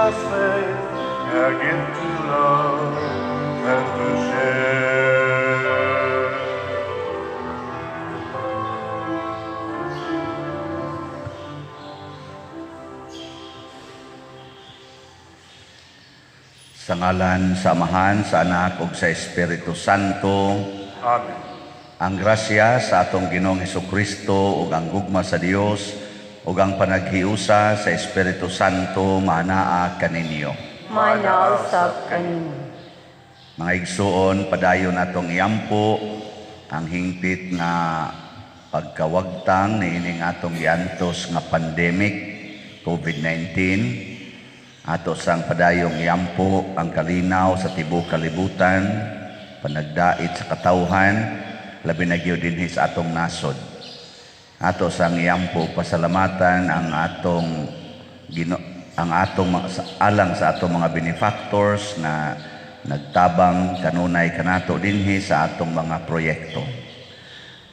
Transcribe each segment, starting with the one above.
us faith, again to love and to share. Sa ngalan sa Amahan, sa Anak, ug sa Espiritu Santo. Amen. Ang grasya sa atong Ginoong Hesukristo ug ang gugma sa Dios ug ang panaghiusa sa Espiritu Santo manaa kaninyo. Manausap kanimo. Mga igsuon, padayon natong iampo ang hingpit nga pagkawagtang niining atong giantos nga pandemic COVID-19. Ato sang padayong iampo ang kalinaw sa tibuok kalibutan, panagdait sa katawhan, labi na gyud dinhi sa atong nasod. Ato sang iampo pasalamatan ang atong alang sa atong mga benefactors na nagtabang kanunay kanato dinhi sa atong mga proyekto.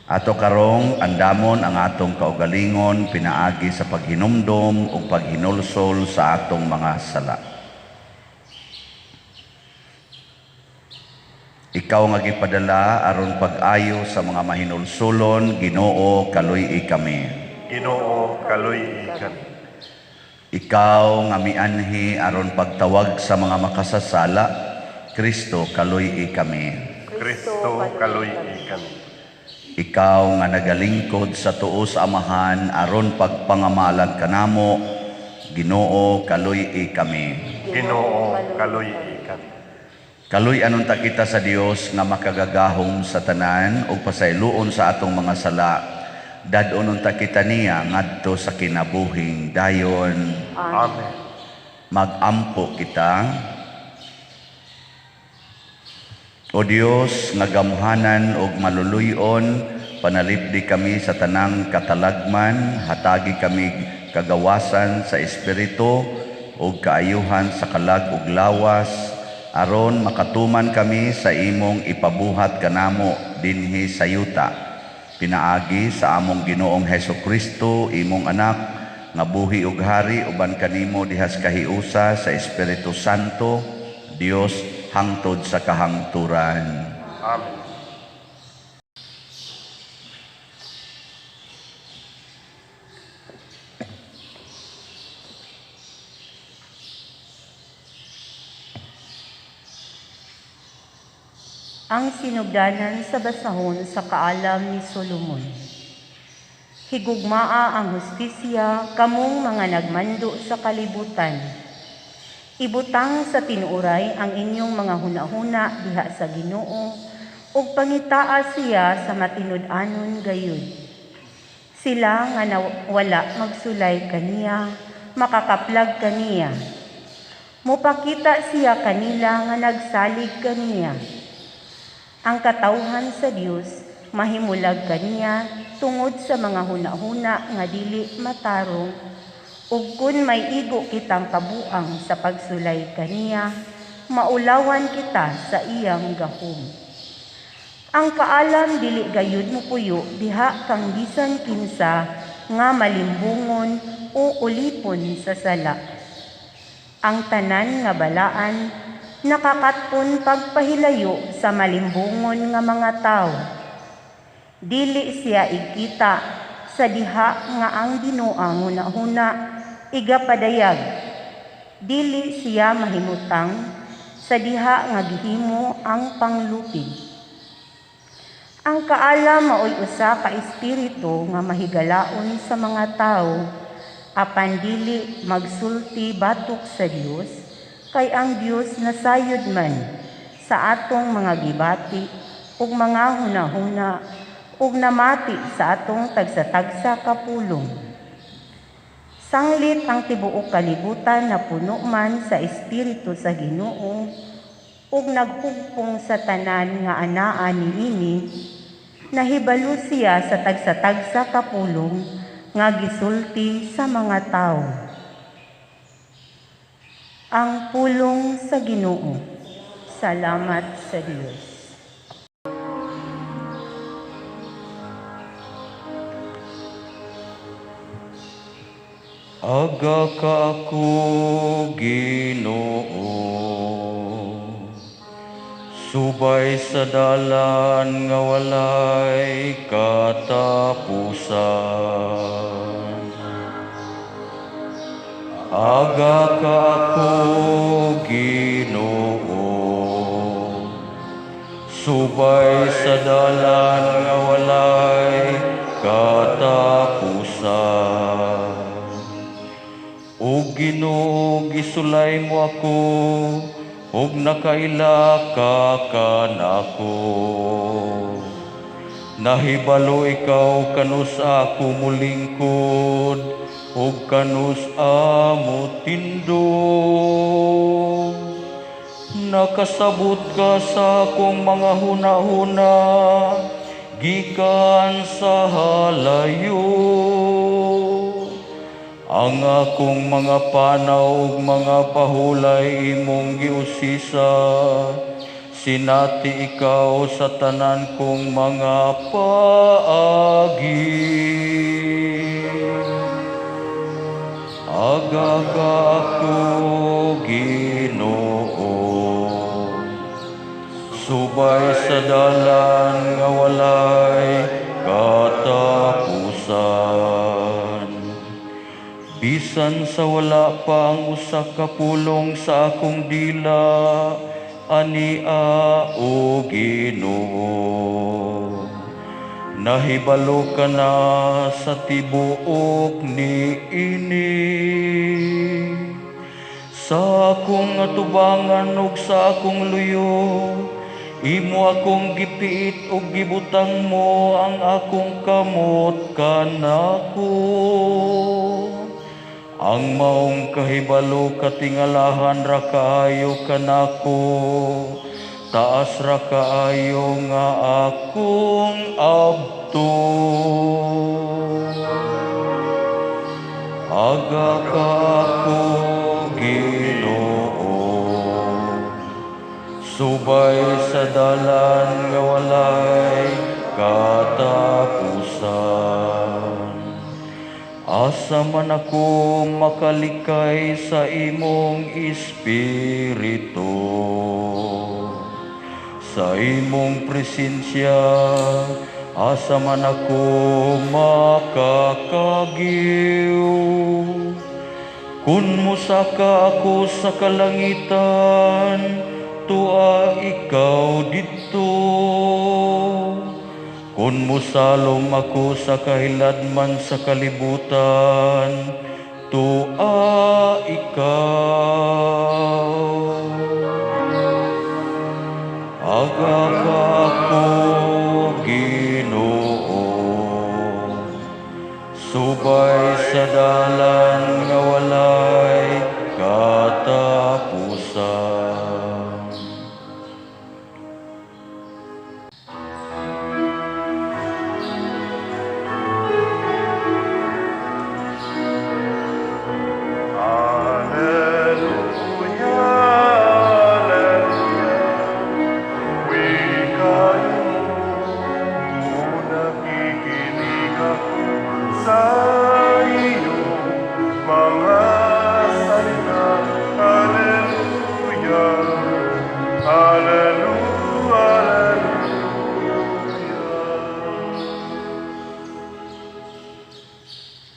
Ato karong andamon ang atong kaugalingon pinaagi sa paghinumdom o paghinulsol sa atong mga sala. Ikaw nga gipadala aron pag-ayo sa mga mahinulsulon, Ginoo, kaluy-i kami. Ginoo, kaluy-i kami. Ikaw nga mianhi aron pagtawag sa mga makasasala, Kristo, kaluy-i kami. Kristo, kaluy-i kami. Ikaw nga nagalingkod sa tuo sa Amahan aron pagpangamalan kanamo, Ginoo, kaluy-i kami. Ginoo, kaluy-i kami. Kaluy anon ta kita sa Dios nga makagagahom sa tanan ug pasayloon sa atong mga sala. Dad-onon ta kita niya ngadto sa kinabuhing dayon. Amen. Magampo kita. O Dios, nga gamhanan og maluluyon, panalipdi kami sa tanang katalagman, hatagi kami kagawasan sa espiritu ug kaayuhan sa kalag ug lawas, aron makatuman kami sa imong ipabuhat kanamo dinhi sa yuta. Pinaagi sa among Ginoong Hesukristo, imong anak, nga buhi ug hari uban kanimo dihas kahiusa sa Espiritu Santo, Dios hangtod sa kahangturan. Amen. Ang sinugdanan sa basahon sa kaalam ni Solomon. Higugmaa ang hustisya kamong mga nagmando sa kalibutan. Ibutang sa tinuoray ang inyong mga hunahuna diha sa Ginoo ug pangitaa siya sa matinud-anon gayud. Sila nga wala magsulay kaniya, makakaplag kaniya. Mupakita siya kanila nga nagsalig kaniya. Ang katawhan sa Dios mahimulag kaniya tungod sa mga hunahuna nga dili matarong. Ug kun may igo kitang kabuang sa pagsulay kaniya, maulawan kita sa iyang gahom. Ang kaalam dili gayud mo puyo diha kang bisan kinsa nga malimbungon o ulipon sa sala. Ang tanan nga balaan nakakatpon pagpahilayo sa malimbungon nga mga tao. Dili siya ikita sa diha nga ang Ginoo ang hunahuna igapadayag. Dili siya mahimutang sa diha nga gihimo ang panglupig. Ang kaalam maoy usa ka espiritu nga mahigalaon sa mga tao, apan dili magsulti batok sa Dios, kay ang Dios nasayod man sa atong mga gibati ug mga hunahuna ug namati sa atong tagsa-tagsa kapulong. Sanglit ang tibuok kalibutan na puno man sa Espiritu sa Ginoo ug naghugpong sa tanan nga anaa niini, nahibalo siya sa tagsa-tagsa kapulong nga gisulti sa mga tao. Ang pulong sa Ginoo. Salamat sa Dios. Aga ka ako, Ginoo, subay sa dalan nga walay katapusan. Aga ka ako, Ginoo, subay sa dalan nga walay katapusan. O Ginoo, gisulay mo ako, ug nakaila ka kanako. Nahibalo ikaw kanus ako mulingkod, ug kanus amo tindog. Nakasabot ka sa akong mga hunahuna, gikan sa halayo. Ang akong mga panaw ug mga pahulay imong giusisa, sinati ikaw sa tanan kong mga paagi. Aga ka ako, Ginoo, subay sa dalan nga walay katapusan. Bisan sa wala pa ang usa ka pulong sa akong dila, ania o Ginoo. Nahibalo ka na sa tibuok niini. Sa akong atubangan ug sa akong luyo, imo akong gipiit ug gibutang mo ang akong kamot kanako. Ang maong kahibalo katingalahan ra kaayo kanako, taas ra kaayo nga akong abto. Aga ka ako, Ginoo, subay sa dalan nga walay katapusan. Asa man ako makalikay sa imong espiritu, sa imong presensya, asa man ako makakagiw. Kun musaka ako sa kalangitan, tua ikaw dito. Kun musalom ako sa kahiladman sa kalibutan, tua ikaw. Aga ka ako, Ginoo, subay sa dalan nga walay katapusan.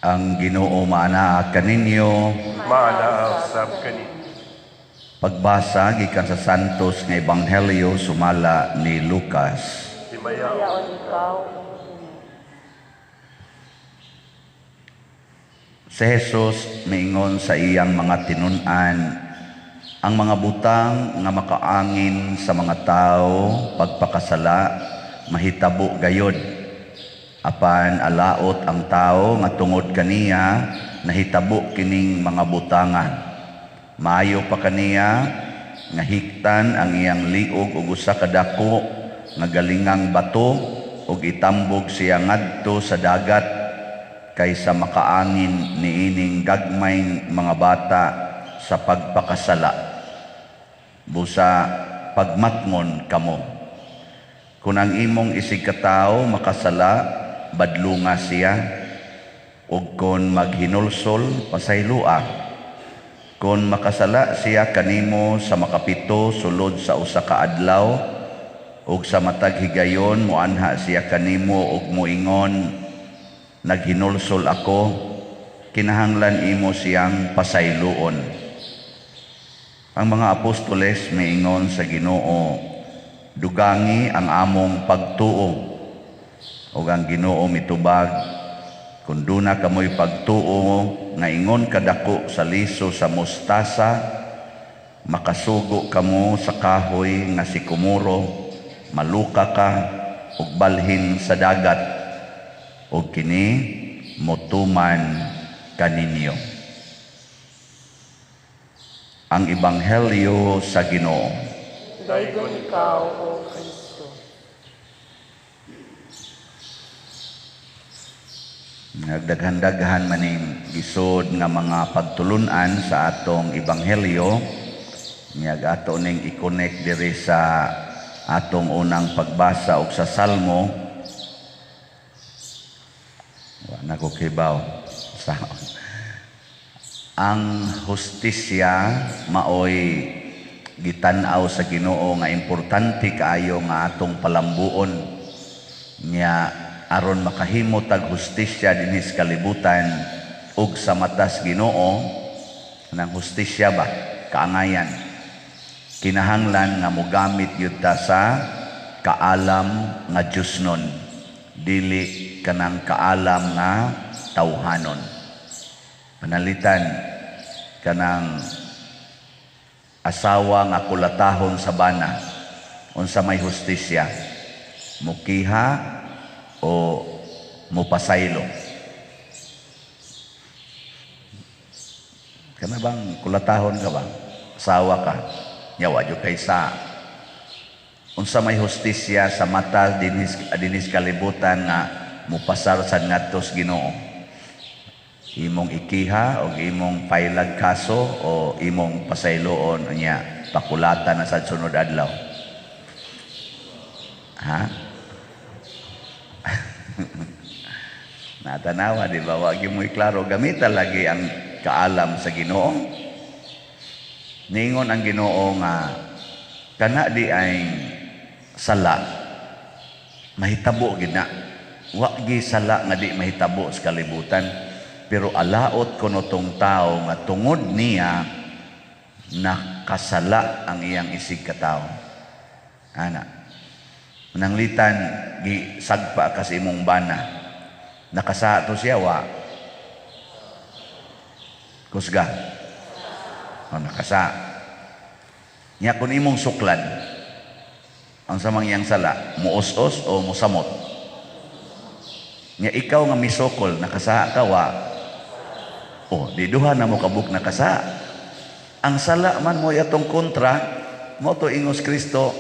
Ang Ginoo maana kaninyo, Maana sab kanin. pagbasa gikan sa Santos nga Ebanghelyo sumala ni Lucas. Himaya. Yaon ikaw, Si Jesus miingon sa iyang mga tinun-an, ang mga butang nga makaangin sa mga tao pagpakasala mahitabo gayod. Apan alaot ang tao nga tungod kaniya nahitabo kining mga butangan. Maayo pa kaniya nga hiktan ang iyang liog ug usa ka dako nga galingang bato ug itambog siya ngadto sa dagat kaysa makaangin niining gagmayng mga bata sa pagpakasala. Busa pagmatngon kamo. Kung ang imong isig katao makasala, badlunga siya. ug kon maghinulsol pasaylua. Kon makasala siya kanimo sa makapito sulod sa usa ka adlaw, ug sa matag higayon moanha siya kanimo ug moingon, naghinulsol ako, kinahanglan imo siyang pasayloon. Ang mga apostoles miingon sa Ginoo, dugangi ang among pagtuo. Ug ang Ginoo mitubag, kung duna kamoy pagtuo nga ingon kadako sa liso sa mustasa, makasugo kamo sa kahoy nga sikomoro, maluka ka ug balhin sa dagat, ug kini motuman kaninyo. Ang Ebanghelyo sa Ginoo. Daygon ikaw, O Kristo. Nagdaghan-daghan maning gisod nga mga pagtulunan sa atong Ebanghelyo. Ngag ato ning i-connect diri sa atong unang pagbasa og sa Salmo. Wa na ko kibaw. Ang hustisya maoy gitan-aw sa Ginoo nga importante kaayo nga atong palambuon nya aron makahimo tag hustisya dinhi sa kalibutan ug sa matas Ginoo. Nang hustisya ba kaangayan, kinahanglan nga mogamit yud ta sa kaalam nga Diosnon, dili kanang kaalam nga tawhanon. Panalitan kanang asawa nga kulatahon sa bana, unsa may hustisya, mukiha o mupasaylo. Kana bang kulatahon ka ba? Asawa ka, yawa jud kay sa unsa may hustisya sa mata dinis kalibutan nga mupasar sad ngadto sa Ginoo. Imong ikiha o imong pailag kaso o imong pasayloon unya pakulatan na sa sunod adlaw. Ha? Natanawa, di ba? Wag mo iklaro, gamitan lagi ang kaalam sa Ginoo. Ningon ang Ginoo nga kana di ay sala mahitabo gid na. Wa gi sala nga di mahitabo sa kalibutan, pero alaot kuno tong tao nga tungod niya nakasala ang iyang isig katawo. Ana. Nanglitan gi sagpa kas imong bana. Nakasa to siya wa. Kusga. O nakasa. Nya kun imong suklan, ang samang iyang sala, muos-os o musamot. Nya ikaw nga misokol, nakasa ka wa. O, di duha na mo kabuk nakasa. Ang sala man mo yatong kontra, mo to ingos Kristo,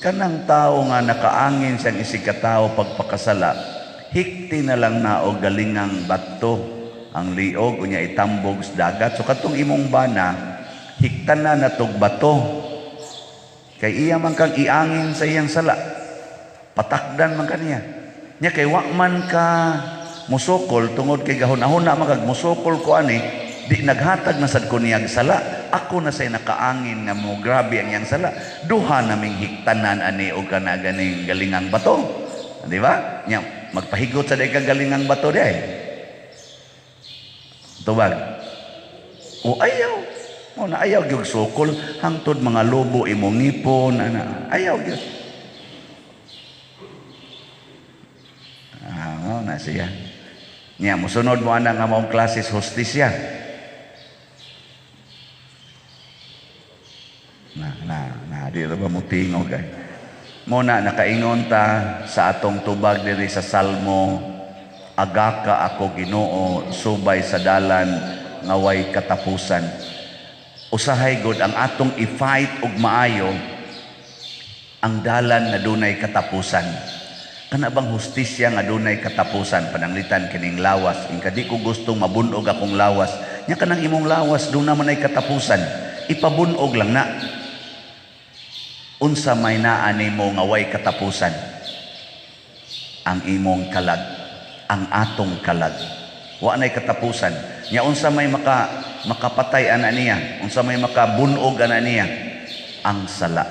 kanang tao nga nakaangin siyang isig katao pagpakasala, hikti na lang na o galingang bato ang liog unya itambog sa dagat. So katong imong bana, hiktan na natog bato. Kay iya man kang iangin sa iyang sala. Patakdan man kaniya. Nya kay wa man ka musokol tungod kay gahon-ahon na magag musokol ko ani, di naghatag na sad ko niyang sala. Ako na say nakaangin nga mo grabe ang iyang sala. Duha naming hiktanan ani og kana ganing galingang bato. Di ba? Nya magpahigot sa daig galingang bato di. Tubag. O ayaw. O na ayaw gyud sokol hangtod mga lobo imong ngipon ana. Ayaw gyud. Na siya. Nya musunod mo ana nga maong klases hostisya. Na di ra ba mo tingog ay. Mo na nakaingon ta sa atong tubag diri sa Salmo, agaka ako Ginoo subay sa dalan nga way katapusan. Usahay gud ang atong i-fight og maayo ang dalan na dunay katapusan. Kana bang hustisya nga dunay katapusan, pananglitan kining lawas. Ingka di ko gustong mabunog akong lawas. Nya kanang imong lawas doon naman ay katapusan. Ipabunog lang na. Unsa may naa nimo nga way katapusan? Ang imong kalag, ang atong kalag. Wa nay katapusan. Nya unsa may makapatay ana niya, unsa may makabunog ana niya, ang sala.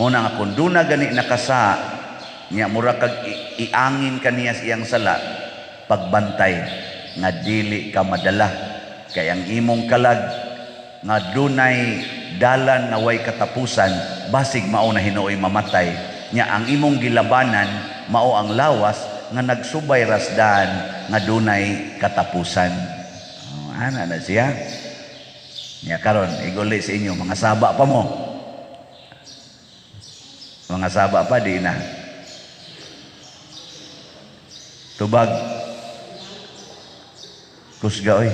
Mo na nga kung duna gani nakasa, nya mura kag iangin kaniya siyang sala, pagbantay nga dili ka madala kay ang imong kalag nga dunay dalan na way katapusan, basig mao na hinuoy mamatay. Nya ang imong gilabanan mao ang lawas nga nagsubay rasdan nga dunay katapusan. Ana na siya. Nya karon iguli sa inyo mga saba pa mo. Mga saba pa di na. Tubag. Kusga oy.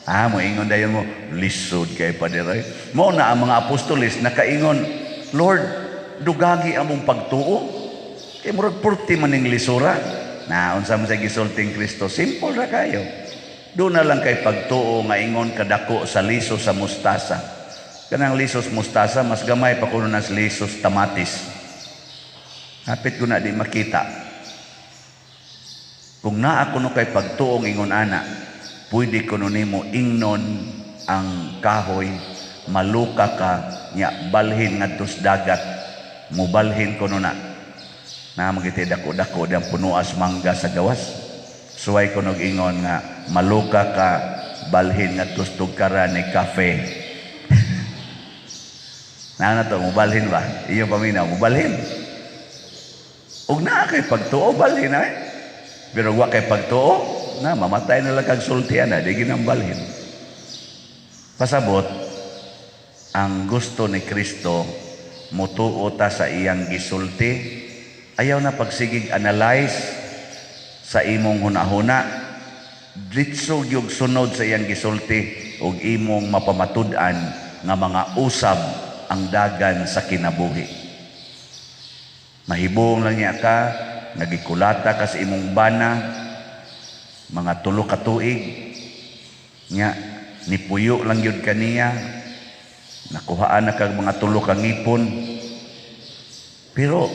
Mo ingon dayon mo, lisod kay padiray. Mo na ang mga apostoles nakaingon, Lord, dugagi among pagtuo. Kay murag purti man ning lisura. Na unsa man sa gisulting Kristo, simple ra kayo. Doon na lang kay pagtuo nga ingon kadako sa liso sa mustasa. Kanang lisos mustasa mas gamay pa kuno nas lisos tamatis. Hapit ko na di makita. Kung naa kuno kay pagtuong ingon ana, pwede kuno nimo ingnon ang kahoy, maluka ka nya balhin ngadto sa dagat, mubalhin kuno na. Na magiti dako-dako dang punuas mangga sa gawas. Suway kuno ingon nga maluka ka balhin ngadto sa tugkaran ni kafe. Na to mubalhin ba? Iyo paminaw mubalhin. Ug naa kay pagtuo balhin ay. Pero wa kay pagtuo na mamatay na lang kag sultian na di ginambalhin. Pasabot ang gusto ni Kristo mutuo ta sa iyang gisulti. Ayaw na pagsigig analyze sa imong hunahuna. Ditso gyud sunod sa iyang gisulti ug imong mapamatud-an nga mga usab ang dagan sa kinabuhi. Mahibong lang niya ka, nagikulata ka sa imong bana, mga 3 ka tuig, niya, nipuyo lang yun kaniya, nakuhaan na kag mga 3 ka ngipon. Pero,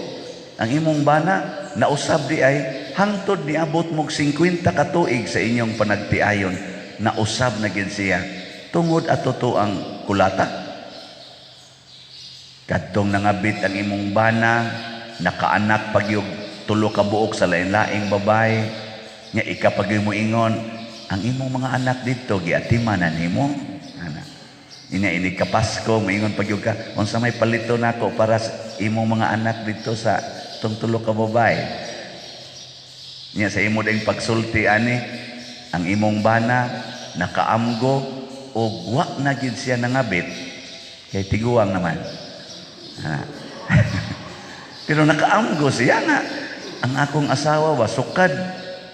ang imong bana, nausab di ay, hangtod ni abot mog 50 ka tuig sa inyong panagtiayon, nausab na gid siya, tungod at totoo ang kulata. Kadtong nangabit ang imong bana, nakaanak pagyog 3 ka buok sa lain-laing babae, nya ikapag mo ingon, ang imong mga anak dito giatimanan nimo. Ana. Ini kapasko moingon pagyog ka, unsa may palito nako para sa imong mga anak dito sa tong 3 ka babae. Nya sa imo ding pagsulti ani, ang imong bana nakaamgo og wa na gid siya nangabit kay tiguang naman. Pero nakaamgo siya nga ang akong asawa wa sukad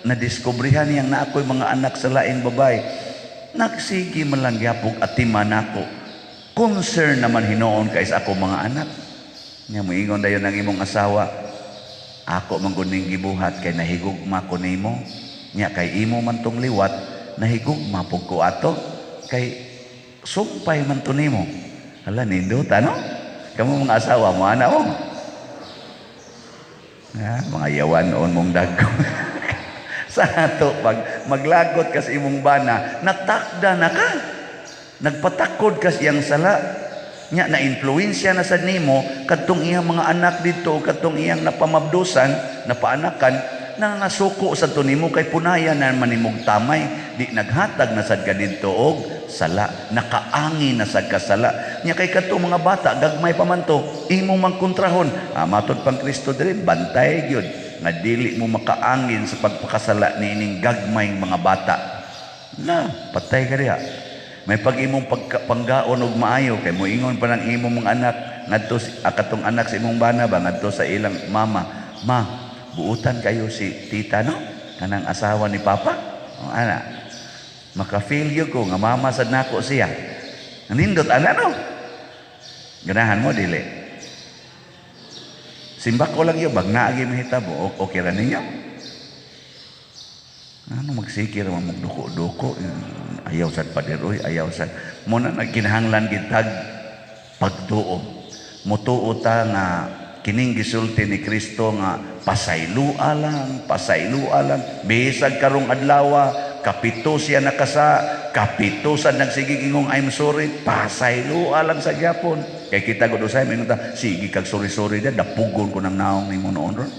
na diskubrihan niyang na ako'y mga anak sa laing babay. Nagsigi man lang gyapog atiman ako. Concern naman hinoon kay sa ako mga anak. Nya moingon dayon ang imong asawa, ako man kuning gibuhat kay nahigugma ko nimo. Nya kay imo man tong liwat, nahigugma pug ko ato kay sumpay man to nimo. Hala nindot ano? Kamu mga asawa mo ana mo. Mga yawanon mong dagko. Sa ato pag maglagot ka sa imong bana, natakda na ka. Nagpatakod ka siyang sala. Nya na influensya na sa nimo kadtong iyang mga anak dito, kadtong iyang napamabdusan, napaanakan, nangasuko sa tunimo kay punayan na manimog tamay, di naghatag na sad ka didto og sala, nakaangin na sad ka sala. Nya kay kadtong mga bata gagmay pa man to, imong mangkontrahon, matod pang Kristo diri bantay gyud nga dili mo makaangin sa pagpakasala niining gagmay mga bata. Na patay ka diha. May pag imong panggaon og maayo kay moingon pa nang imong mga anak ngadto katong anak sa imong bana ba ngadto sa ilang mama, ma buutan kayo si tita no kanang asawa ni papa. O ana maka-feel yo ko nga mama sad nako siya. Nindot ana no. Ganahan mo dili. Simba ko lang yo bag naagi mahitabo okay ra ninyo. Ano magsikir man magduko-duko ayaw sad padiroy ayaw sad mo na nagkinahanglan gid tag pagtuo. Mutuo ta nga kining gisulti ni Kristo nga pasaylua lang bisag karong adlaw kapito siya nakasa, kapito sa nagsigig ingong I'm sorry, pasaylua lang sa gyapon. Kay kita gud usay minunta sige kag sorry da dapugon ko nang naong nimo noon ron.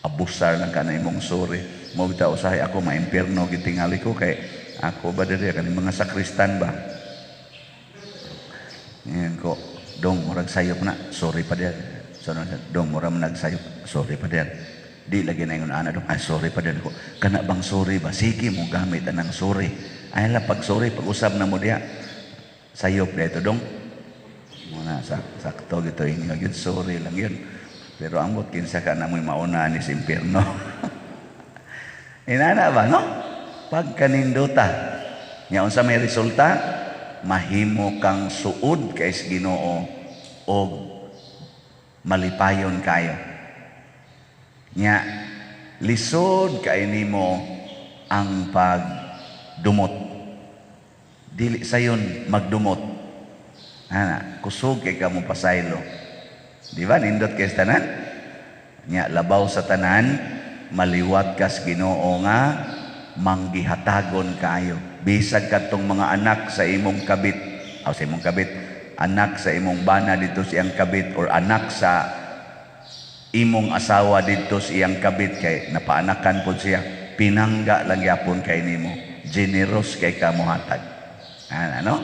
Abusar lang ka na imong sorry. Mo bitaw usahay ako maimpierno gitingali ko kay ako ba diri kaning mga sakristan ba. Yan ko dong murag sayop na sorry pa der. So dong murag nagsayop sorry pa der. Di lagi na yung ana dong sorry pa der ko. Kana bang sorry ba? Sige mo gamit anang sorry. Ay la pag sorry pag usab na mo diha. Sayop dito dong. Muna sakto gito inyo yun sorry lang yun. Pero ambot kinsa ka na mo'y mauna ni sa impyerno. Inana ba, no? Pagkaninduta. Nya unsa may resulta? Mahimo kang suod kay Ginoo o malipayon kayo. Nya lisod kay nimo ang pagdumot. Dili sayon magdumot. Kusog kay kamo pasaylo. Di ba? Nindot kay tanan. Nya labaw sa tanan, maliwat kas Ginoo nga manggihatagon kayo. Bisag kadtong mga anak sa imong kabit, anak sa imong bana dito siyang kabit or anak sa imong asawa dito siyang kabit kay napaanakan po siya, pinangga lang yapon kay nimo. Generous kay kamo hatag. Ano?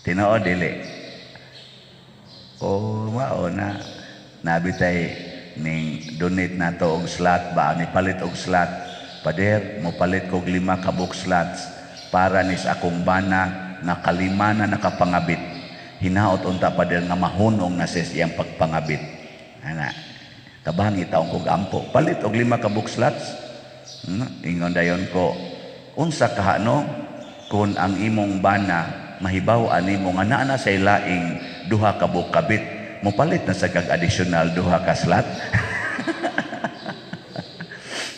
Tinoo dili. Mao na nabitay ning donate nato og slot ba ni palit og slot pader mo palit kog 5 ka book slots para ni sa akong bana nga kalima na nakapangabit hinaot unta pader nga mahunong na sa iyang pagpangabit ana tabang itaong kog ampo palit og 5 ka book slots ingon dayon ko unsa kahano kun ang imong bana mahibaw animo nga naa sa ilaing 2 ka kabit mopalit na sa kag additional 2 ka slot.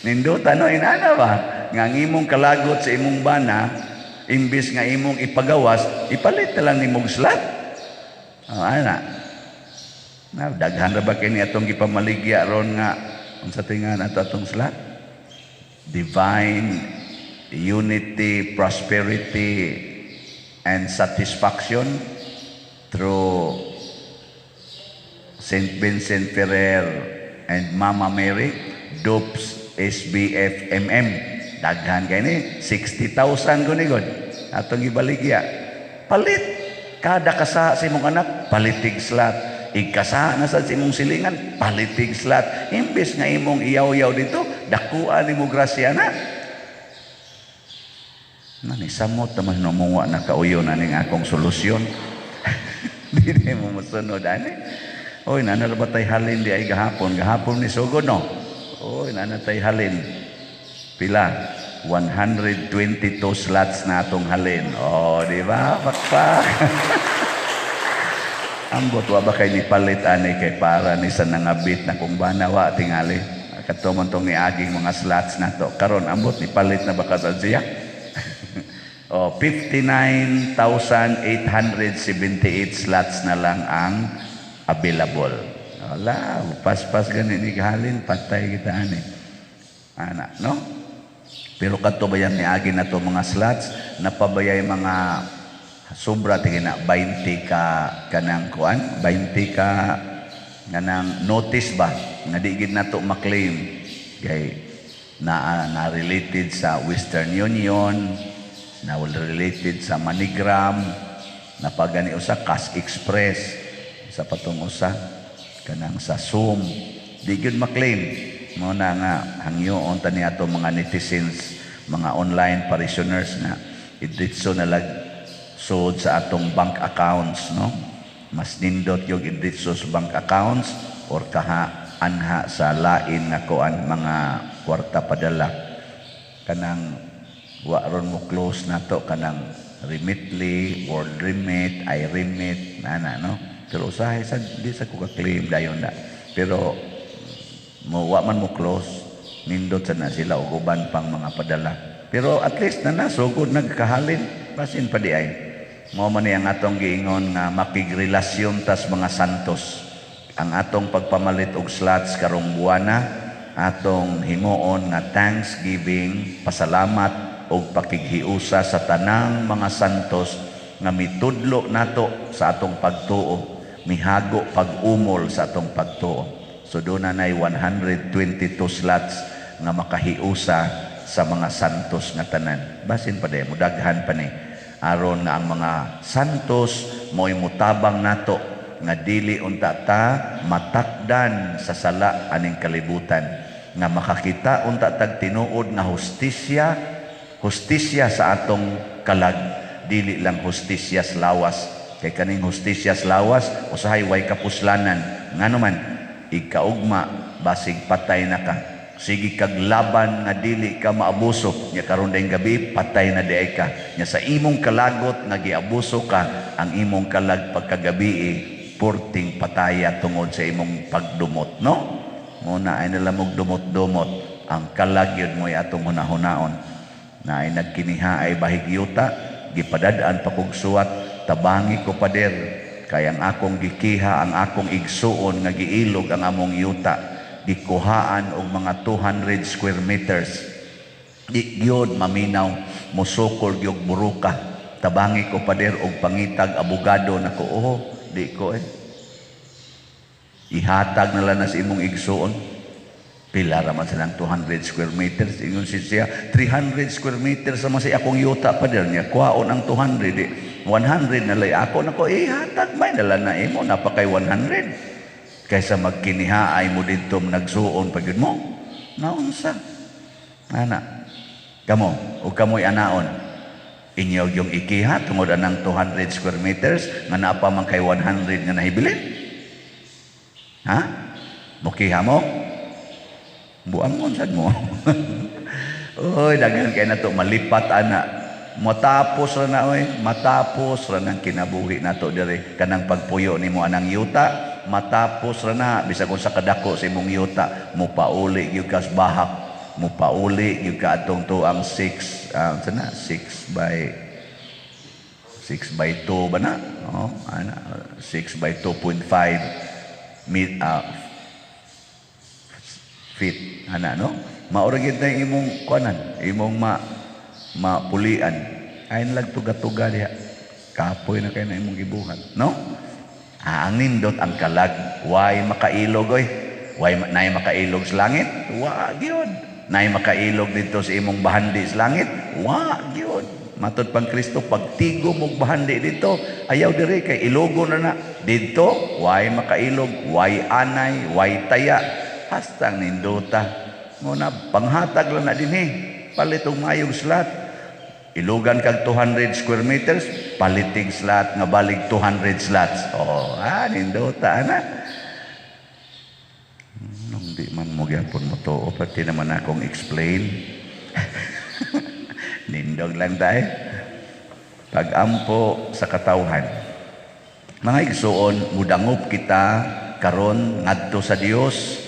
Ninduta no inana ba nga imong kalagot sa imong bana imbis nga imong ipagawas ipalit na lang nimong slot. Ana na daghan ra ba kini atong gipamaligya ron nga unsa tingan ato atong slot? Divine unity, prosperity and satisfaction through St. Vincent Ferrer and Mama Mary, Dupes SBF MM. Daghan kay ni 60,000 gunigod. Atong ibaligya. Palit kada kasa sa imong anak, palitig slot. Igkasa na sa imong silingan, palitig slot. Imbes nga imong iyaw-yaw dito, dakuan nimo grasya na. Samot naman numuwa na kauyo na ning akong solusyon. Di mo masunod ani. Oy nanarabatay halin di ay gahapon ni sugod no. Oy nanatay halin. Pila? 122 slots na atong halin. Oh, di ba? Pakpak. Ambot wa ba kay nipalit ani kay para ni sa nangabit na kung banawa tingali. Kadto man tong niaging mga slots nato. Karon ambot nipalit na ba ka sa siya? 59,878 slots na lang ang available. Wala, pas-pas gani ni halin patay kita ani. Ana, no? Pero kadto bayan ni agi na to mga slots napabayay mga sobra tingin na 20 ka kanang kuan, 20 ka kanang notice ba nga di gid nato maklaim kay na related sa Western Union, na related sa MoneyGram, na pagani usa Cash Express, sa patong usa kanang sa Zoom, di gyud maklaim. Mo na nga hangyoon tani ato mga netizens, mga online parishioners na iditso na lag sud sa atong bank accounts, no? Mas nindot yung iditso sa bank accounts or kaha anha sa lain nga kuan mga kwarta padala kanang wa ron mo close nato kanang Remitly or remit I remit nana no pero usahay sa di sa ko ka-claim dayon na pero mo wa man mo close nindot sa na sila og uban pang mga padala pero at least na nasugod nagkahalin basin pa di ay Mao man ni ang atong giingon nga makigrelasyon tas mga santos. Ang atong pagpamalit og slots karong buwana, atong himuon nga thanksgiving, pasalamat og pakighiusa sa tanang mga santos nga mitudlo nato sa atong pagtuo, mihago pag-umol sa atong pagtuo. So doon na 122 slots nga makahiusa sa mga santos nga tanan. Basin pa de, mudaghan pa ni. Aron nga ang mga santos mo'y mutabang nato nga dili unta ta matakdan sa sala aning kalibutan, nga makakita unta tag tinuod nga hustisya sa atong kalag, dili lang hustisya sa lawas. Kay kaning hustisya sa lawas usahay way kapuslanan, ngano man ikaugma basig patay na ka. Sige kag laban nga dili ka maabuso, nya karon dayong gabi patay na diay ka. Nya sa imong kalagot nga giabuso ka, ang imong kalag pagkagabi purting pataya tungod sa imong pagdumot, no? Muna ay nalamog dumot-dumot, ang kalag yun mo'y atong hunahunaon. Na ay nagkiniha ay bahigyuta, gipadadaan pa kong suwat, tabangi ko pader, kaya ang akong gikiha, ang akong igsuon nga giilog ang among yuta, gikuhaan og mga 200 square meters. Di gyud maminaw, musukol gyud buruka, tabangi ko pader og pangitag abogado nako. Di ko ihatag na lang na sa imong igsuon. Pila raman silang 200 square meters. Ingon siya 300 square meters sama si akong yuta pader niya. Kuhaon ang 200 100 na lay ako nako ihatag may na lang na imo napakay 100 kaysa magkinihaay mo dito nagsuon pag yun mo. Naunsa ana kamo o kamoy anaon inyo yung ikiha tungod anang 200 square meters nga napa man kay 100 nga nahibilin. Ha? Mukiha mo? Buangon sad mo. Oy, daghan kay nato malipat ana. Matapos ra na matapos ra nang kinabuhi nato diri kanang pagpuyo nimo anang yuta, matapos ra na bisag kung sa kadako sa imong yuta, mupauli gyud kas bahak, mupauli gyud ka atong tuang 6 sana 6 by 2 ba na? Oh, ana 6 by 2.5 feet ana no? Maura gid na imong kuanan, imong mapulian ay nalag tuga-tuga diha kapoy na kay na imong gibuhat, no? Ang nindot ang kalag, way makailog way nay makailog sa langit, wa gyud. Nay makailog dito sa imong bahandi sa langit, wa gyud. Matud pang Kristo pagtigo mong bahandi dito, ayaw diri kay ilogo na dito, way makailog, way anay, way taya, hastang nindota. Muna panghatag lang na dinhi, palitong mayong slot. Ilugan kag 200 square meters, palitig slot nga balig 200 slots. Oh, nindota ana. Nung di man mo gyapon mo to, pati naman akong explain. Nindog lang tayo. Pag-ampo sa katawhan. Mga igsuon, mudangop kita karon ngadto sa Dios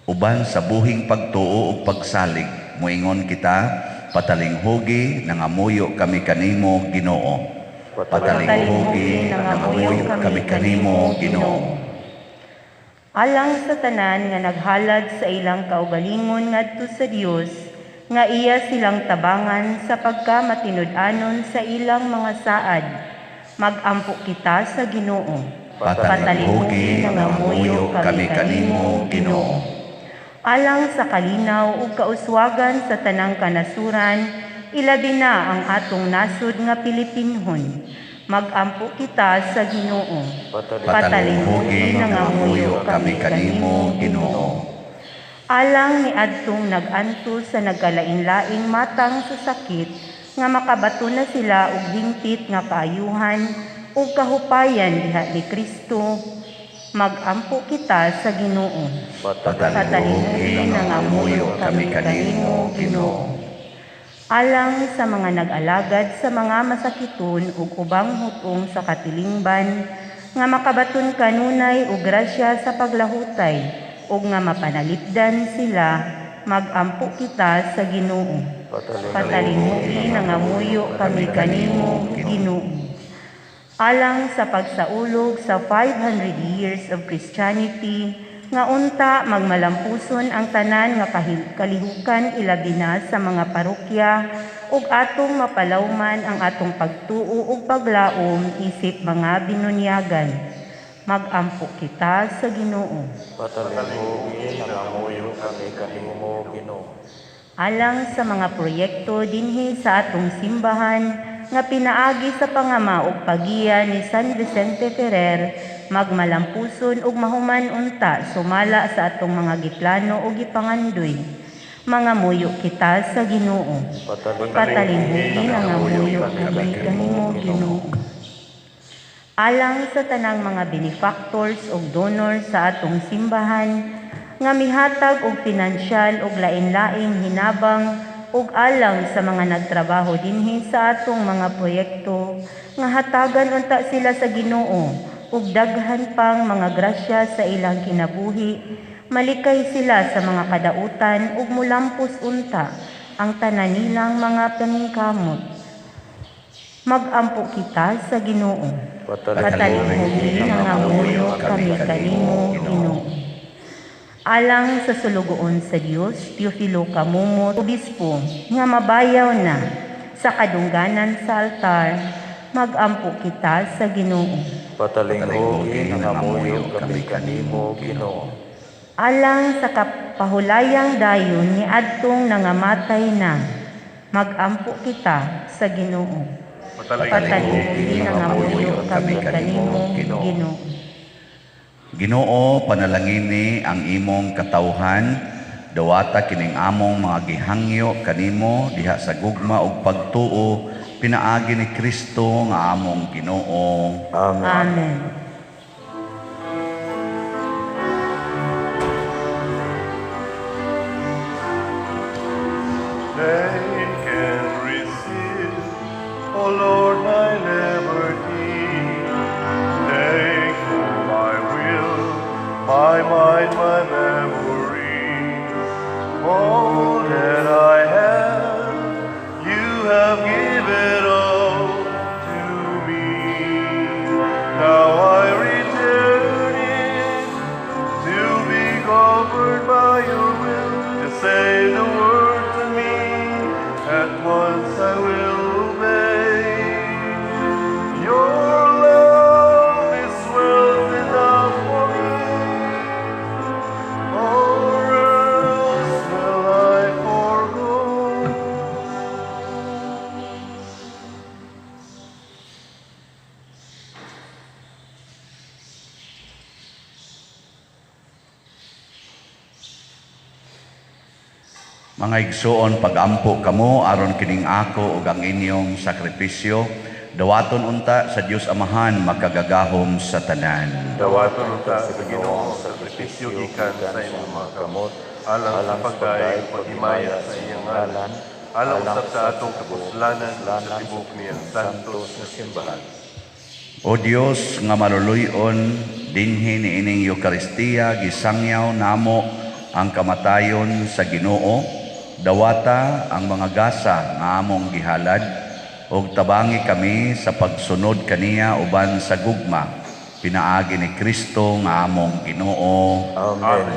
uban sa buhing pagtuo ug pagsalig. Moingon kita, patalinghugi nangamuyo kami kanimo Ginoo. Patalinghugi nangamuyo kami kanimo Ginoo. Alang sa tanan nga naghalad sa ilang kaugalingon ngadto sa Dios, nga iya silang tabangan sa pagkamatinud-anon sa ilang mga saad, magampo kita sa Ginoo. Patalinghugi nangamuyo kami kanimo Ginoo. Alang sa kalinaw ug kauswagan sa tanang kanasuran, ilabi na ang atong nasud nga Pilipinhon. Magampo kita sa Ginoo. Patalinghugi nangamuyo kami kanimo Ginoo. Alang ni adtong naganto sa nagkalain-laing matang sa sakit, nga makabato na sila og hingpit nga kaayuhan ug kahupayan diha ni Kristo, magampo kita sa Ginoo. Patalinghugi nangamuyo kami kanimo Ginoo. Alang sa mga nag-alagad sa mga masakiton ug ubang hutong sa katilingban, nga makabaton kanunay ug grasya sa paglahutay, ug nga mapanalipdan sila, magampo kita sa Ginoo. Patalinghugi nangamuyo kami kanimo Ginoo. alang sa pagsaulog sa 500 years of Christianity, nga unta magmalampuson ang tanan nga kalihukan ilabi na sa mga parokya ug atong mapalawman ang atong pagtuo ug paglaom isip mga binunyagan. Magampo kita sa Ginoo. Patalingugin ang amuyo kami kanimo, Ginoo. Alang sa mga proyekto dinhi sa atong simbahan nga pinaagi sa pangama ug pagiya ni San Vicente Ferrer, magmalampuson ug mahuman unta sumala sa atong mga giplano ug gipangandoy. Mga muyo kita sa Ginoo. Patalingugin ang amuyo kami kanimo, Ginoo. Alang sa tanang mga benefactors ug donors sa atong simbahan nga mihatag og pinansyal ug lain-laing hinabang ug alang sa mga nagtrabaho dinhi sa atong mga proyekto nga hatagan unta sila sa Ginoo ug daghan pang mga grasya sa ilang kinabuhi, malikay sila sa mga kadautan ug mulampos unta ang tanan nilang mga paningkamot. Magampo kita sa Ginoo. Patalingugin ang amuyo kami kanimo, Ginoo. Alang sa sulugoon sa Dios, Teofilo Camumot, obispo, nga mabayaw na sa kadungganan sa altar, magampo kita sa Ginoo. Patalingugin ang amuyo kami kanimo, Ginoo. Alang sa kapahulayang dayon ni adtong nangamatay na, magampo kita sa Ginoo. Patalingugin ang amuyo kami kanimo, Ginoo. Ginoo, panalangini ang imong katawhan, dawata kining among mga gihangyo kanimo diha sa gugma ug pagtuo, pinaagi ni Kristo nga among Ginoo. Amen. Amen. Take and receive, O Lord, my liberty. Take all my will, my mind, my memory. All that I have, you have given all to me. Now I return it to be governed by your will. Just say the word to me, at once I will obey. Your love is wealth enough for me, or else will I forgo. Mga igsoon, pagampo kamo aron kining ako ug ang inyong sakripisyo, dawaton unta sa Dios Amahan makagagahom sa tanan. Dawaton unta sa Ginoo sa sakripisyo gikan sa imong mga kamot, alang sa pagdayeg paghimaya sa iyang ngalan, alang usab sa atong kapuslanan sa tibok niyang santos nga simbahan. O Dios nga maluluy-on, dinhi ni ining Eucharistia gisangyaw namo ang kamatayon sa Ginoo, dawata ang mga gasa nga among gihalad, ug tabangi kami sa pagsunod kaniya uban sa gugma, pinaagi ni Kristo nga among Ginoo. Amen.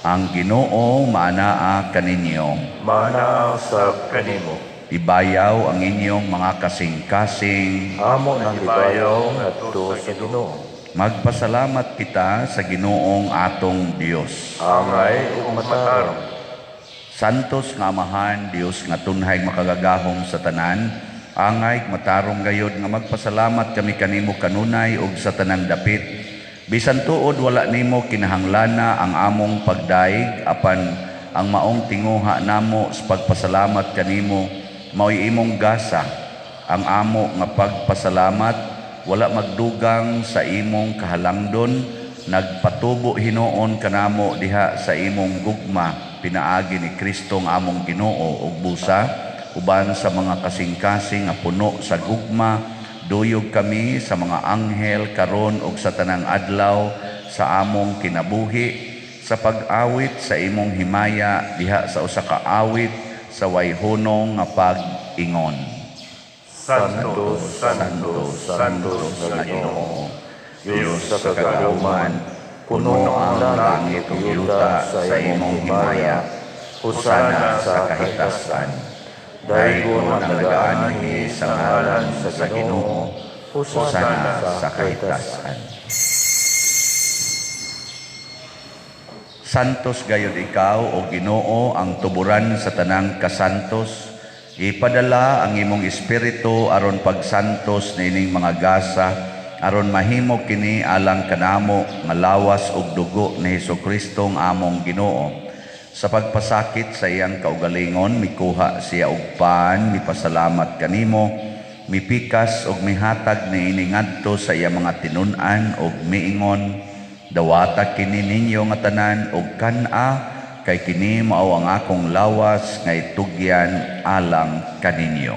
Ang Ginoo maanaa kaninyo. Manaaw sab kanimo. Ibayaw ang inyong mga kasing-kasing. Amo nang ibayaw ngadto sa Ginoo. Magpasalamat kita sa Ginoong atong Dios. Angay ug matarong. Santos nga Amahan, Dios nga tunhay makagagahom sa tanan, angay matarong gayod nga magpasalamat kami kanimo kanunay ug sa tanang dapit. Bisan tuod wala nimo kinahanglana ang among pagdaig, apan ang maong tinguha namo sa pagpasalamat kanimo mao'y imong gasa. Ang amo nga pagpasalamat wala magdugang sa imong kahalangdon, nagpatubo hinuon kanamo diha sa imong gugma, pinaagi ni Kristo nga among Ginoo ug busa uban sa mga kasing-kasing nga puno sa gugma, duyog kami sa mga anghel karon ug sa tanang adlaw sa among kinabuhi sa pag-awit sa imong himaya diha sa usa ka awit sa way hunong nga pag-ingon. Santo, Santo, Santo nga Ginoo, Diyos sa kagatuman, puno ang langit ug yuta sa imong himaya. Husana sa kahitasan. Daigon ang nagaanhi sa ngalan sa Ginoo. Husana sa kahitasan. Santos gayud ikaw o Ginoo ang tuburan sa tanang kasantos. Ipadala ang imong espiritu aron pagsantos nining mga gasa aron mahimo kini alang kanamo nga lawas ug dugo ni Hesukristo ang among Ginoo. Sa pagpasakit sa iyang kaugalingon mikuha siya og paan, mipasalamat kanimo, mipikas ug mihatag niini ngadto sa iyang mga tinun-an ug miingon, dawata kini ninyo nga tanan ug kan-a kay kini mao ang akong lawas nga itugyan alang kaninyo.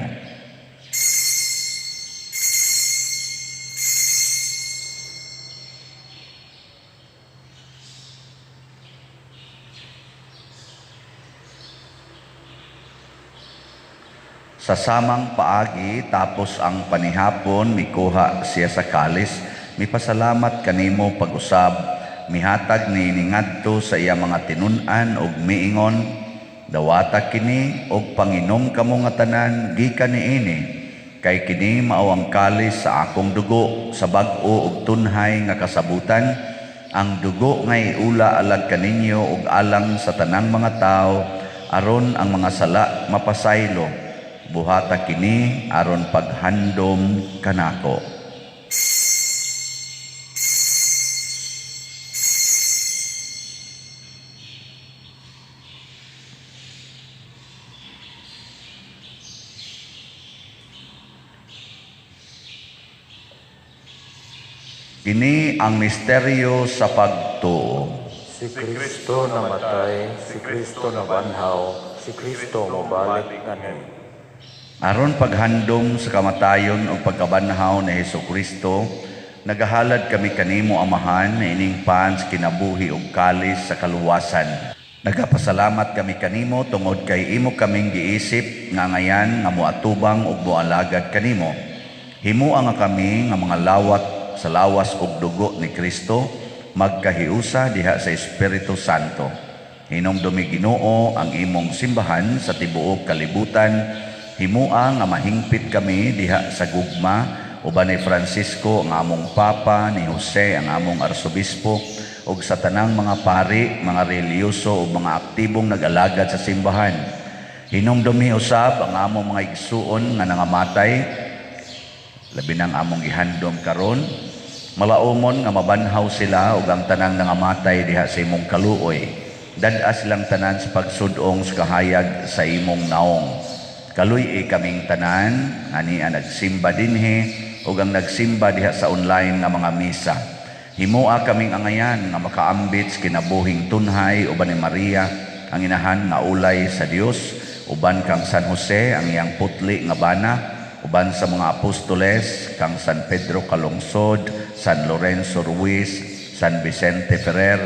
Sa samang paagi tapos ang panihapon mikuha siya sa kalis, mipasalamat kanimo pag-usab, mihatag niini ngadto sa iya mga tinun-an ug miingon, dawata kini og panginom kamo nga tanan gikan niini, kay kini mao ang kalis sa akong dugo sa bag-o ug tunhay nga kasabutan, ang dugo nga iula alag kaninyo ug alang sa tanang mga tawo aron ang mga sala mapasaylo. Buhata kini aron paghandom kanako. Kini ang misteryo sa pagtuo. Si Kristo namatay, si Kristo nabanhaw, si Kristo mobalik ani. Aron paghandom sa kamatayon o pagkabanhaw ni Hesukristo, nagahalad kami kanimo Amahan na ining paan sa kinabuhi ug kalis sa kaluwasan. Nagapasalamat kami kanimo tungod kay imo kaming giisip nga ngayan nga moatubang ug moalagad kanimo. Himuang nga kami nga mga lawat sa lawas ug dugo ni Kristo magkahiusa diha sa Espiritu Santo. Hinumdumi Ginoo ang imong simbahan sa tibuok kalibutan. Himua nga mahingpit kami diha sa gugma uban ni Francisco ang among papa, ni Jose ang among arsobispo ug sa tanang mga pari, mga reliyoso ug mga aktibong nag-alagad sa simbahan. Hinumdumi usab ang among mga igsuon nga nangamatay, labi nang among gihandom karon. Malaumon nga mabanhaw sila ug ang tanang nangamatay diha sa imong kaluoy. Dad-a silang tanan sa pagsudong sa kahayag sa imong naong. Kaluy kaming tanan, ani ang nagsimba dinhi, o ang nagsimba diha sa online nga mga misa. Himua kaming angayan nga makaambit sa kinabuhing tunhay, uban ni Maria, ang inahan nga ulay sa Dios, uban kang San Jose, ang iyang putli nga bana, uban sa mga apostoles, kang San Pedro Calungsod, San Lorenzo Ruiz, San Vicente Ferrer,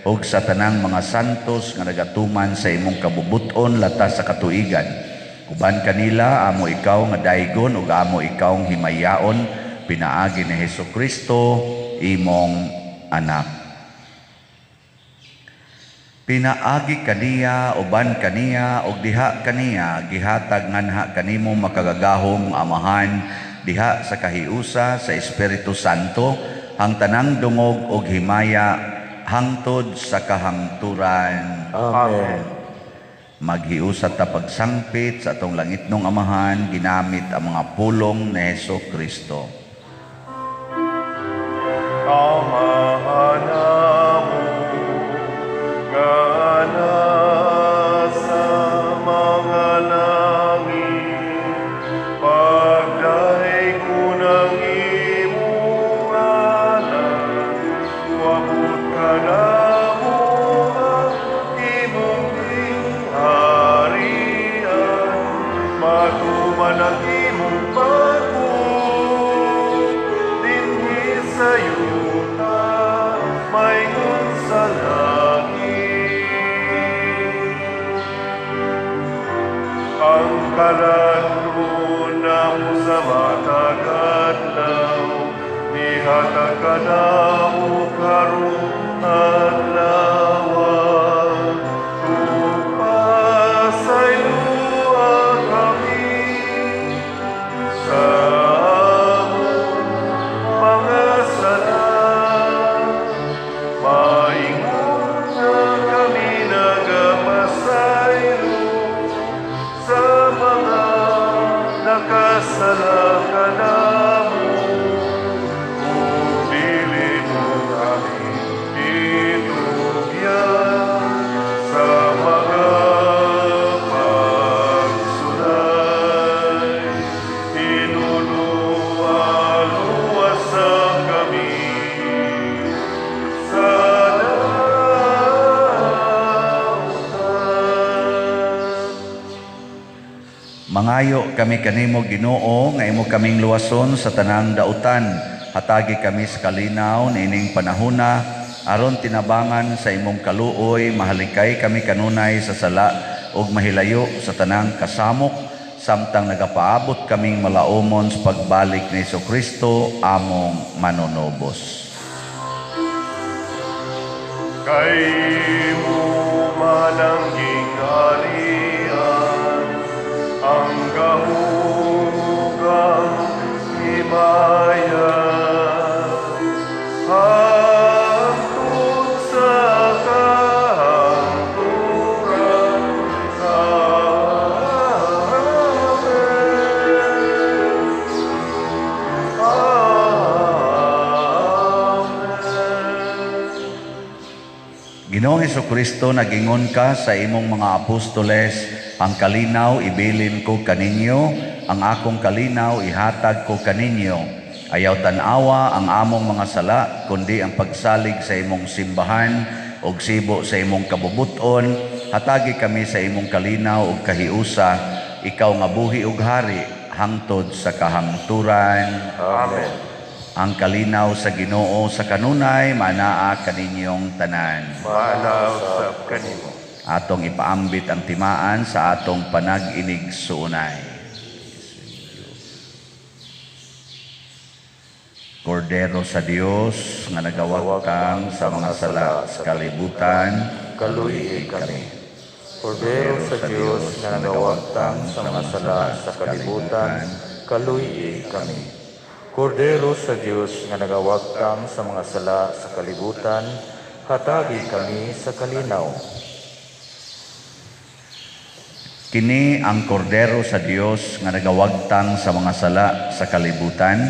ug sa tanang mga santos nga nagatuman sa imong kabubuton latas sa katuigan. Uban kanila, amo ikaw nga daigon ug amo ikaw himayaon, pinaagi ni Hesukristo, imong anak. Pinaagi kaniya, uban kaniya, ug diha kaniya, gihatag nganha kanimo makagagahom Amahan, diha sa kahiusa sa Espiritu Santo, ang tanang dungog ug himaya, hangtod sa kahangturan. Amen. Maghiusat ta pagsangpit sa atong langitnong Amahan, ginamit ang mga pulong ni Hesukristo. Amahan namo, nga nasa mga langit, pagdahigon ang imong ngalan, wabot ka namo ang imong harian, matuman ang imong pagbuo, dinhi sa yuta, mayroon sa langit. Ang kalangon na mo sa kadamo karon adlaw upasaylo kami sa among mga sala. Maingon na kami nagamasaylo sa mga nakasala kanamo. Kung dili mo kami itugyan sa mga pagsulay, inuluwa-luwasan kami sa Mangayo kami kanimo Ginoo nga imo kaming luwason sa tanang dautan. Hatagi kami sa kalinaw niining panahona aron tinabangan sa imong kaluoy, mahalikay kami kanunay sa sala ug mahilayo sa tanang kasamok samtang nagapaabot kaming malaumon sa pagbalik ni Jesucristo among manunobos. kay mo manangging harian ang gahugang himaya hangtod sa kahangturan. Ginoong Jesucristo, nagingon ka sa imong mga apostoles, ang kalinaw ibilin ko kaninyo, ang akong kalinaw ihatag ko kaninyo. Ayaw tanawa ang among mga sala, kundi ang pagsalig sa imong simbahan ug sibo sa imong kabubuton. Hatagi kami sa imong kalinaw ug kahiusa, ikaw nga buhi ug hari hangtod sa kahangturan. Amen. Ang kalinaw sa Ginoo sa kanunay manaa kaninyong tanan. Maalaw sa kanimo. Atong ipaambit ang timaan sa atong panag-inig suunay. Kordero sa Dios nga nagawagtang sa mga sala sa kalibutan, kaluhi kami. Kordero sa Diyos na nagawagtang sa mga sala sa kalibutan, kaluhi kami. Kordero sa Diyos nga nagawagtang sa mga sala sa kalibutan, hatagi kami sa kalinaw. Kini ang kordero sa Dios nga nagawagtang sa mga sala sa kalibutan.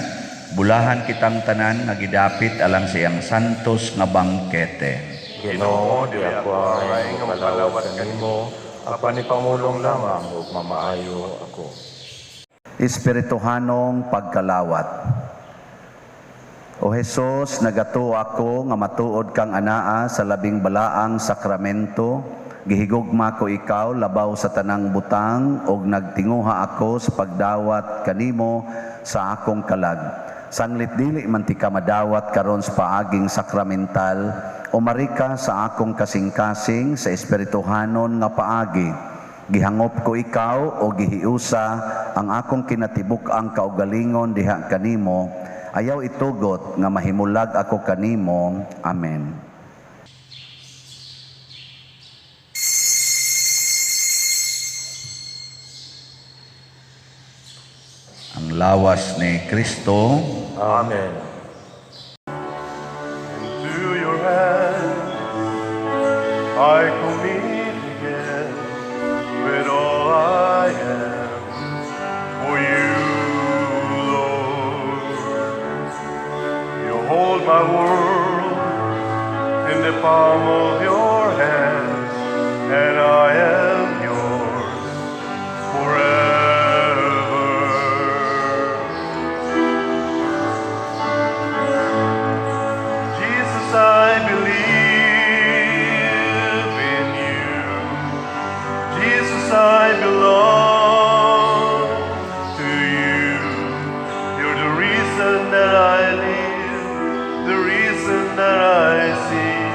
Bulahan kitang tanan nga gidapit alang sa iyang santos nga bangkete. Ginoo, di ako ay kalawat kanimo, apan ipamulong lamang ug mamaayo ako. Espirituhanong pagkalawat. O Jesus, nagato ako nga matuod kang anaa sa labing balaang sakramento. Gihigugma ko ikaw labaw sa tanang butang ug nagtinguha ako sa pagdawat kanimo sa akong kalag. Sanglit dili man ti ka madawat karon sa paaging sakramental, umari ka sa akong kasing-kasing sa espirituhanon nga paagi. Gihangop ko ikaw o gihiusa ang akong kinatibuk ang kaugalingon diha kanimo. Ayaw itugot nga mahimulag ako kanimo. Amen. Ang lawas ni Kristo. Amen. Into your hands I commit again with all I am for you, Lord. You hold my world in the palm of your hands, and I am yours forever. Jesus, I believe in you. Jesus, I belong to you. You're the reason that I live, the reason that I sing.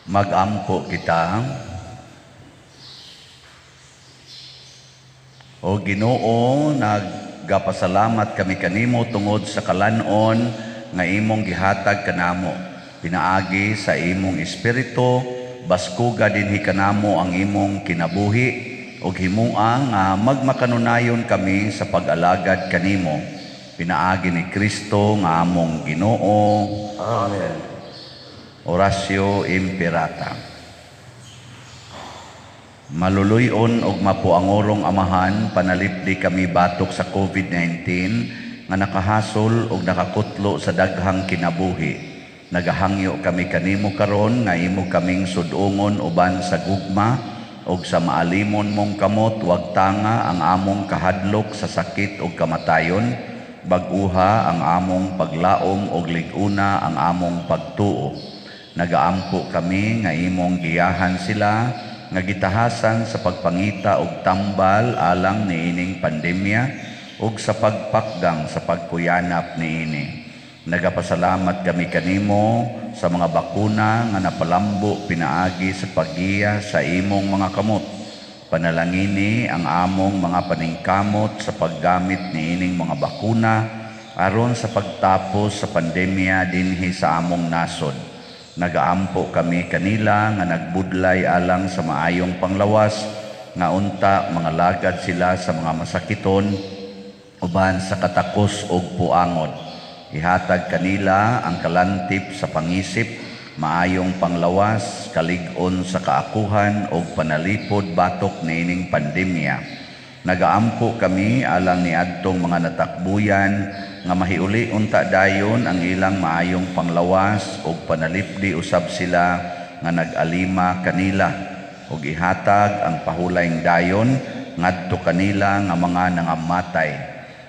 Magampo kita. O Ginoo, nagapasalamat kami kanimo tungod sa kalanon nga imong gihatag kanamo. Pinaagi sa imong espiritu, baskuga dinhi kanamo ang imong kinabuhi ug himua nga magmakanunayon kami sa pag-alagad kanimo. Pinaagi ni Kristo nga among Ginoo. Amen. Oratio Imperata. Maluluyon og mapuangorong Amahan, panalipdi kami batok sa COVID-19 nga nakahasol og nakakutlo sa daghang kinabuhi. Nagahangyo kami kanimo karon nga imo kaming sudungon uban sa gugma og sa maalimon mong kamot, wag tanga ang among kahadlok sa sakit ug kamatayon, bag-uha ang among paglaom og lig-una ang among pagtuo. Nagaampo kami nga imong giyahan sila nga gitahasan sa pagpangita og tambal alang niining pandemya ug sa pagpakgang sa pagkuyanap niini. Nagapasalamat kami kanimo sa mga bakuna nga napalambo pinaagi sa paggiya sa imong mga kamot. Panalangini ang among mga paningkamot sa paggamit niining mga bakuna aron sa pagtapos sa pandemya dinhi sa among nasod. Nagaampo kami kanila nga nagbudlay alang sa maayong panglawas nga unta mga lagad sila sa mga masakiton uban sa katakos ug puangon. Ihatag kanila ang kalantip sa pangisip, maayong panglawas, kalig-on sa kaakuhan ug panalipod batok niining pandemya. Nagaampo kami alang niadtong mga natakbuyan nga mahiuli unta dayon ang ilang maayong panglawas ug panalipdi usab sila nga nag-alima kanila ug ihatag ang pahulayng dayon ngadto kanila nga mga nangamatay.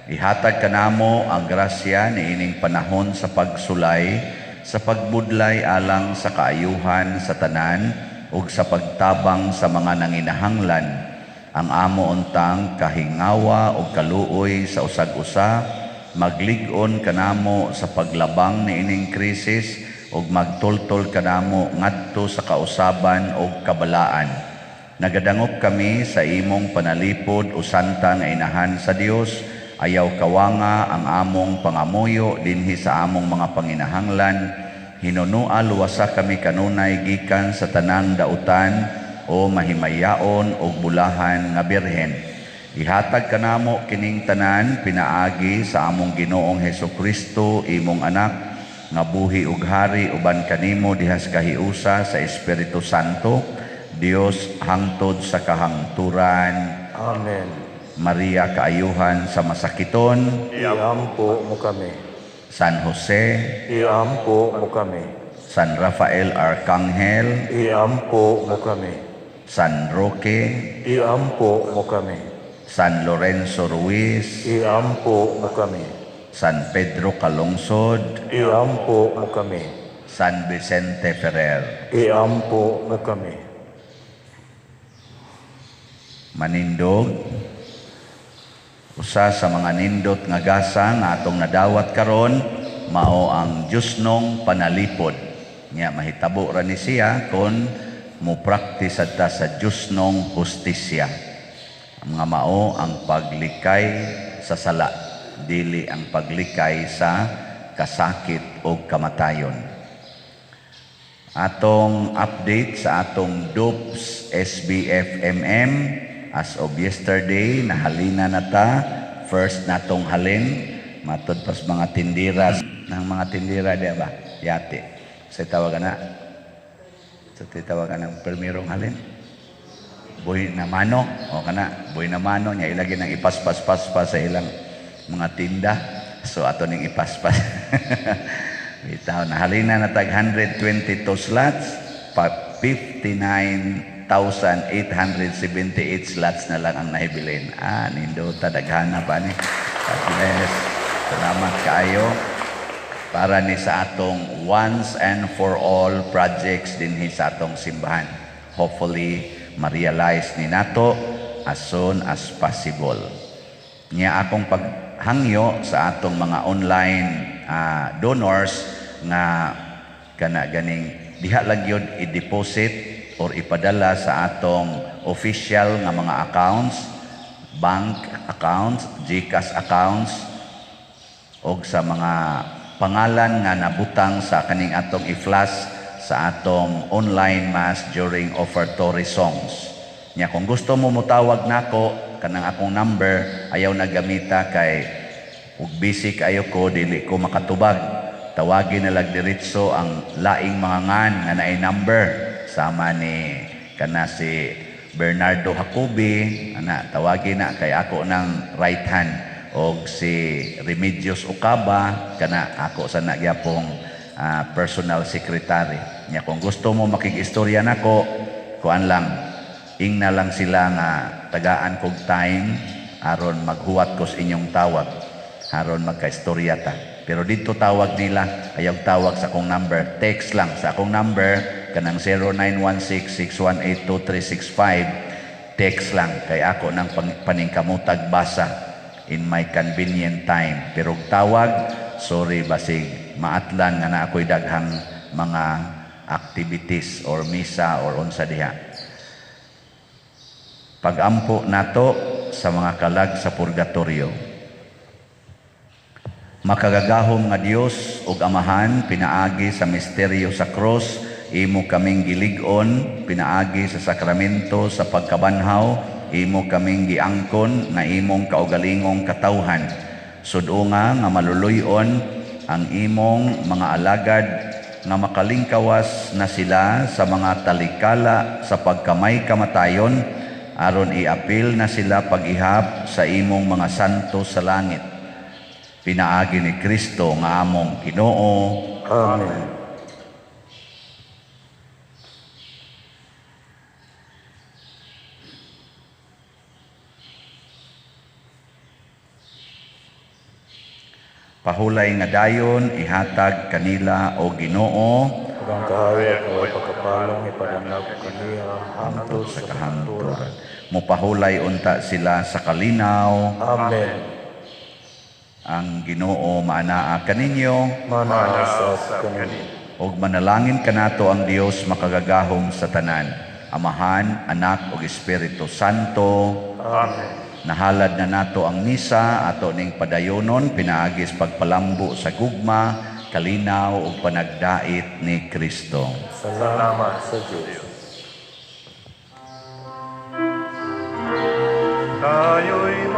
Ihatag kanamo ang grasya niining panahon sa pagsulay, sa pagbudlay alang sa kaayuhan sa tanan ug sa pagtabang sa mga nanginahanglan. Ang amo untang kahingawa ug kaluoy sa usag-usa, maglig-on kanamo sa paglabang niining krisis ug magtultol kanamo ngadto sa kausaban ug kabalaan. Nagadangop kami sa imong panalipod usanta nga inahan sa Dios, ayaw kawanga ang among pangamuyo dinhi sa among mga panginahanglan. Hinunua luwasa kami kanunay gikan sa tanang dautan o mahimayaon ug bulahan nga birhen. Ihatag kanamo kining tanan pinaagi sa among Ginoong Hesukristo, imong anak, nga buhi ug hari uban kanimo dihas kahiusa sa Espiritu Santo, Dios hangtod sa kahangturan. Amen. Maria kaayuhan sa masakiton, Iampo mo kami. San Jose, Iampo mo kami. San Rafael Arcangel, Iampo mo kami. San Roque, Iampo mo kami. San Lorenzo Ruiz, Iampo mo kami. San Pedro Calungsod, Iampo mo kami. San Vicente Ferrer. Iampo mo kami. Manindog, usa sa mga nindot nga gasa nga atong nadawat karon mao ang Diosnong panalipod. Nya mahitabo ra ni siya kon mupraktis adta sa Diosnong hustisya. Ang mga mao ang paglikay sa sala, dili ang paglikay sa kasakit o kamatayon. Atong update sa atong DOPS SBFMM as of yesterday, nahalina na ta. First natong halin, matod pas mga tindira ng mga tindira di ba? Yate. Sa tawagan na. Sa tawagan ng primerong halin. Boy na mano, o kana, boy na mano niya ilagay ng ipaspas-paspas sa ilang mga tinda. So ato ning ipaspas. Bitaw na halina na tag 122 slots, 59,878 slots na lang ang nahibilin. Nindo tadaghana pa ni. God bless. Salamat kaayo para ni sa atong once and for all projects dinhi sa atong simbahan. Hopefully ma-realize ni nato as soon as possible. Nya akong paghangyo sa atong mga online donors nga kana ganing diha lang yun i-deposit or ipadala sa atong official nga mga accounts, bank accounts, GCash accounts, o sa mga pangalan nga nabutang sa kaning atong i-flash sa atong online mass during offertory songs. Nya kung gusto mo mutawag nako kanang akong number, ayaw na gamita kay ug busy kayo ko, dili ko makatubag. Tawagin na lang diretso ang laing mga ngan nga naay number sama ni kana si Bernardo Jacobi, ana tawagin na kay ako ng right hand, og si Remedios Ocaba kana ako sa nagyapong personal secretary. Nya kung gusto mo makig-istorya nako, kuan lang, ing na lang sila nga tagaan kog time aron maghuwat ko sa inyong tawag aron magka-istorya ta. Pero dito tawag nila, ayaw tawag sa akong number, text lang sa akong number kanang 0916-618-2365. Text lang kay ako ng paningkamutag basa in my convenient time. Pero tawag, sorry basig maatlan nga na ako'y daghang mga activities or misa or unsa diha. Pagampo nato sa mga kalag sa purgatorio. Makagagahom nga Dios ug Amahan, pinaagi sa misteryo sa cross, imo kaming gilig-on, pinaagi sa sakramento sa pagkabanhaw, imo kaming giangkon na imong kaugalingong katawhan. Sudunga nga maluluy-on ang imong mga alagad nga makalingkawas na sila sa mga talikala sa pagkamay kamatayon, aron iapil na sila pag-ihap sa imong mga santo sa langit. Pinaagi ni Kristo nga among Ginoo. Amen. Pahulay nga dayon ihatag kanila o Ginoo Ug ang kahayag o pagkapalong ipadanag kaniya hangtod sa kahanturan. mupahulay unta sila sa kalinaw. Amen. Ang Ginoo maanaa kaninyo Manasas kami. ug manalangin kanato ang Dios makagagahom sa tanan, Amahan, Anak ug Espiritu Santo. Amen. Nahalad na nato ang misa ato ning padayonon pinaagis pagpalambo sa gugma, kalinaw ug panagdait ni Kristo. Salamat sa Diyos. Tayo'y